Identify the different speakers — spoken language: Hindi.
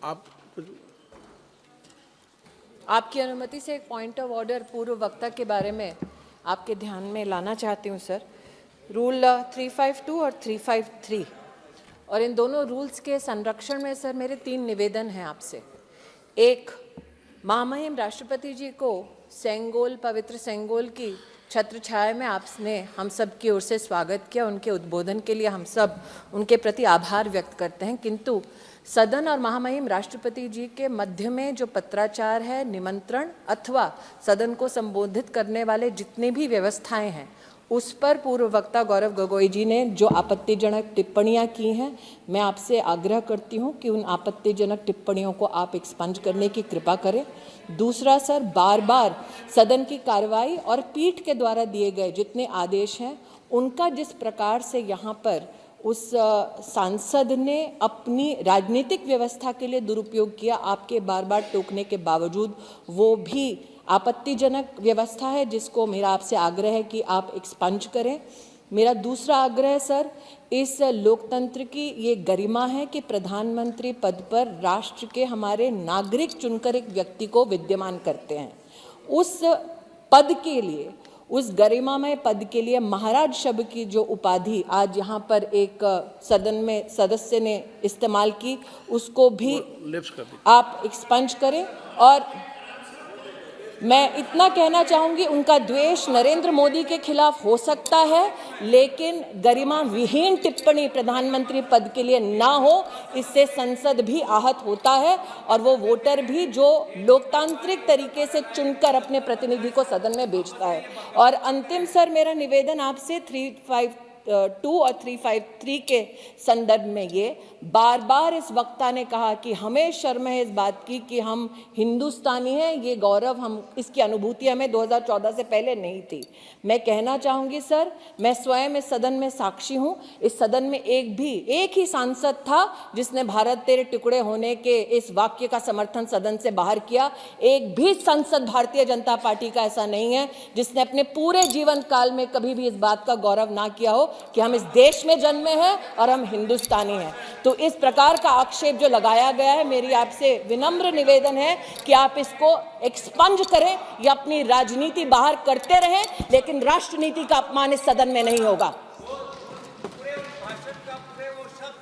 Speaker 1: आप
Speaker 2: आपकी अनुमति से एक पॉइंट ऑफ ऑर्डर पूर्व वक्ता के बारे में आपके ध्यान में लाना चाहती हूं सर। रूल 352 और 353 और इन दोनों रूल्स के संरक्षण में सर मेरे 3 निवेदन हैं आपसे। एक, महामहिम राष्ट्रपति जी को सेंगोल, पवित्र सेंगोल की छत्र छाया में आपने हम सब की ओर से स्वागत किया। उनके उद्बोधन के लिए हम सब उनके प्रति आभार व्यक्त करते हैं, किंतु सदन और महामहिम राष्ट्रपति जी के मध्य में जो पत्राचार है, निमंत्रण अथवा सदन को संबोधित करने वाले जितने भी व्यवस्थाएं हैं, उस पर पूर्व वक्ता गौरव गोगोई जी ने जो आपत्तिजनक टिप्पणियां की हैं, मैं आपसे आग्रह करती हूं कि उन आपत्तिजनक टिप्पणियों को आप एक्सपंज करने की कृपा करें। दूसरा सर, बार बार सदन की कार्रवाई और पीठ के द्वारा दिए गए जितने आदेश हैं, उनका जिस प्रकार से यहाँ पर उस सांसद ने अपनी राजनीतिक व्यवस्था के लिए दुरुपयोग किया, आपके बार बार टोकने के बावजूद, वो भी आपत्तिजनक व्यवस्था है, जिसको मेरा आपसे आग्रह है कि आप एक्सपंज करें। मेरा दूसरा आग्रह सर, इस लोकतंत्र की ये गरिमा है कि प्रधानमंत्री पद पर राष्ट्र के हमारे नागरिक चुनकर एक व्यक्ति को विद्यमान करते हैं। उस पद के लिए, उस गरिमामय पद के लिए महाराज शब्द की जो उपाधि आज यहाँ पर एक सदन में सदस्य ने इस्तेमाल की, उसको भी आप एक्सपंज करें। और मैं इतना कहना चाहूँगी, उनका द्वेष नरेंद्र मोदी के खिलाफ हो सकता है, लेकिन गरिमा विहीन टिप्पणी प्रधानमंत्री पद के लिए ना हो, इससे संसद भी आहत होता है और वो वोटर भी जो लोकतांत्रिक तरीके से चुनकर अपने प्रतिनिधि को सदन में भेजता है। और अंतिम सर, मेरा निवेदन आपसे 352 और 353 के संदर्भ में, ये बार बार इस वक्ता ने कहा कि हमें शर्म है इस बात की कि हम हिंदुस्तानी हैं, ये गौरव, हम इसकी अनुभूति हमें 2014 से पहले नहीं थी। मैं कहना चाहूँगी सर, मैं स्वयं इस सदन में साक्षी हूँ, इस सदन में एक ही सांसद था जिसने भारत तेरे टुकड़े होने के इस वाक्य का समर्थन सदन से बाहर किया। एक भी सांसद भारतीय जनता पार्टी का ऐसा नहीं है जिसने अपने पूरे जीवन काल में कभी भी इस बात का गौरव ना किया हो कि हम इस देश में जन्मे हैं और हम हिंदुस्तानी हैं। तो इस प्रकार का आक्षेप जो लगाया गया है, मेरी आपसे विनम्र निवेदन है कि आप इसको एक्सपंज करें या अपनी राजनीति बाहर करते रहें, लेकिन राष्ट्रनीति का अपमान इस सदन में नहीं होगा।